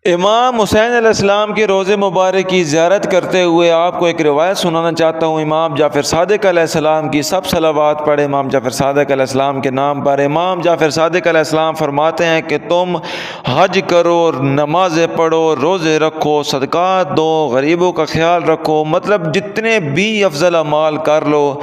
امام حسین علیہ السلام کے روضے مبارک کی زیارت کرتے ہوئے آپ کو ایک روایت سنانا چاہتا ہوں۔ امام جعفر صادق علیہ السلام کی سب صلوات پڑھے امام جعفر صادق علیہ السلام کے نام پر۔ امام جعفر صادق علیہ السلام فرماتے ہیں کہ تم حج کرو، نمازیں پڑھو، روزے رکھو، صدقات دو، غریبوں کا خیال رکھو، مطلب جتنے بھی افضل اعمال کر لو،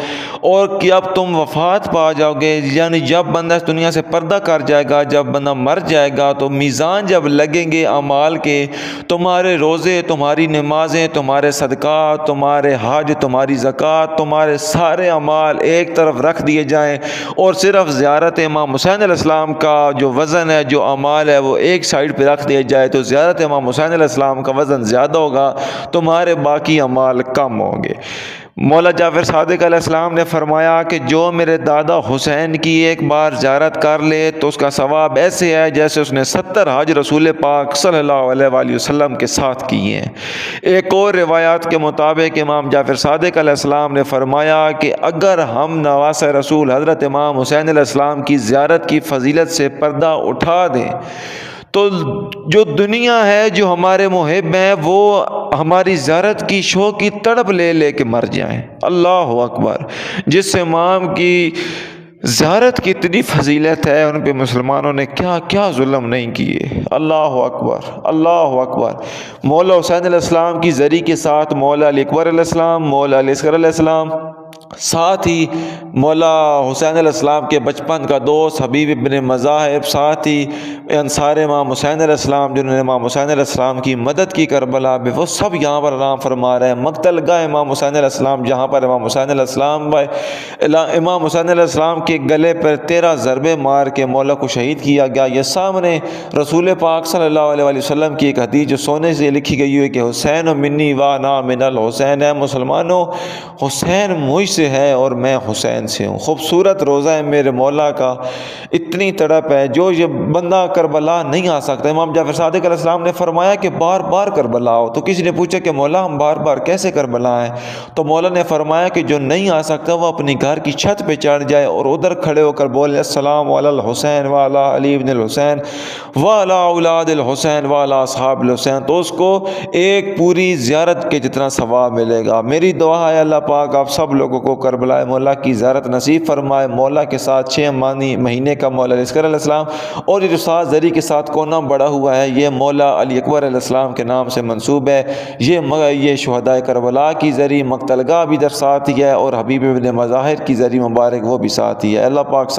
اور کہ اب تم وفات پا جاؤ گے، یعنی جب بندہ اس دنیا سے پردہ کر جائے گا، جب بندہ مر جائے گا تو میزان جب لگیں گے اعمال کے، تمہارے روزے، تمہاری نمازیں، تمہارے صدقات، تمہارے حج، تمہاری زکوٰۃ، تمہارے سارے اعمال ایک طرف رکھ دیے جائیں، اور صرف زیارت امام حسین علیہ السلام کا جو وزن ہے، جو اعمال ہے، وہ ایک سائڈ پہ رکھ دیا جائے تو زیارت امام حسین علیہ السلام کا وزن زیادہ ہوگا، تمہارے باقی اعمال کم ہوں گے۔ مولا جعفر صادق علیہ السلام نے فرمایا کہ جو میرے دادا حسین کی ایک بار زیارت کر لے تو اس کا ثواب ایسے ہے جیسے اس نے 70 حج رسول پاک صلی اللہ علیہ وآلہ وسلم کے ساتھ کیے ہیں۔ ایک اور روایات کے مطابق امام جعفر صادق علیہ السلام نے فرمایا کہ اگر ہم نواسہ رسول حضرت امام حسین علیہ السلام کی زیارت کی فضیلت سے پردہ اٹھا دیں تو جو دنیا ہے، جو ہمارے محب ہیں، وہ ہماری زیارت کی شوق کی تڑپ لے لے کے مر جائیں۔ اللہ اکبر! جس امام کی زیارت کی اتنی فضیلت ہے، ان پہ مسلمانوں نے کیا کیا ظلم نہیں کیے۔ اللہ اکبر! اللہ اکبر! مولا حسین علیہ السلام کی زری کے ساتھ مولا علی اکبر علیہ السلام، مولا علی اصغر علیہ السلام، ساتھ ہی مولا حسین علیہ السلام کے بچپن کا دوست حبیب ابن مذاہب، ساتھ ہی انصار امام حسین علیہ السلام جنہوں نے امام حسین علیہ السلام کی مدد کی کربلا میں، وہ سب یہاں پر آرام فرما رہے ہیں۔ مقتل گاہ امام حسین علیہ السلام، جہاں پر امام حسین علیہ السلام کے گلے پر 13 ضربے مار کے مولا کو شہید کیا گیا، یہ سامنے رسول پاک صلی اللہ علیہ وسلم کی ایک حدیث جو سونے سے لکھی گئی ہوئی کہ حسین منی و انا من الحسین، ہے مسلمانوں، حسین مجھ سے ہے اور میں حسین سے ہوں۔ خوبصورت روزہ ہے میرے مولا کا، اتنی تڑپ ہے جو یہ بندہ کربلا نہیں آ سکتا۔ امام جعفر صادق علیہ السلام نے فرمایا کہ بار بار کربلا آؤ، تو کسی نے پوچھا کہ مولا ہم بار بار کیسے کربلا آئیں؟ تو مولا نے فرمایا کہ جو نہیں آ سکتا وہ اپنی گھر کی چھت پہ چڑھ جائے اور ادھر کھڑے ہو کر بولے السلام علی الحسین وعلی علی بن الحسین وعلی اولاد الحسین وعلی اصحاب الحسین، تو اس کو ایک پوری زیارت کے جتنا ثواب ملے گا۔ میری دعا ہے اللہ پاک آپ سب لوگوں کو کربلا مولا کی زیارت نصیب فرمائے۔ مولا کے ساتھ 6 مہینے کا مولا علی اصغر علیہ السلام، اور یہ جو 7 زری کے ساتھ کونا بڑا ہوا ہے، یہ مولا علی اکبر علیہ السلام کے نام سے منسوب ہے۔ یہ شہداء کربلا کی زری، مقتل گاہ بھی در ساتھ ہی ہے، اور حبیب ابن مظاہر کی زری مبارک وہ بھی ساتھ ہی ہے۔ اللہ پاک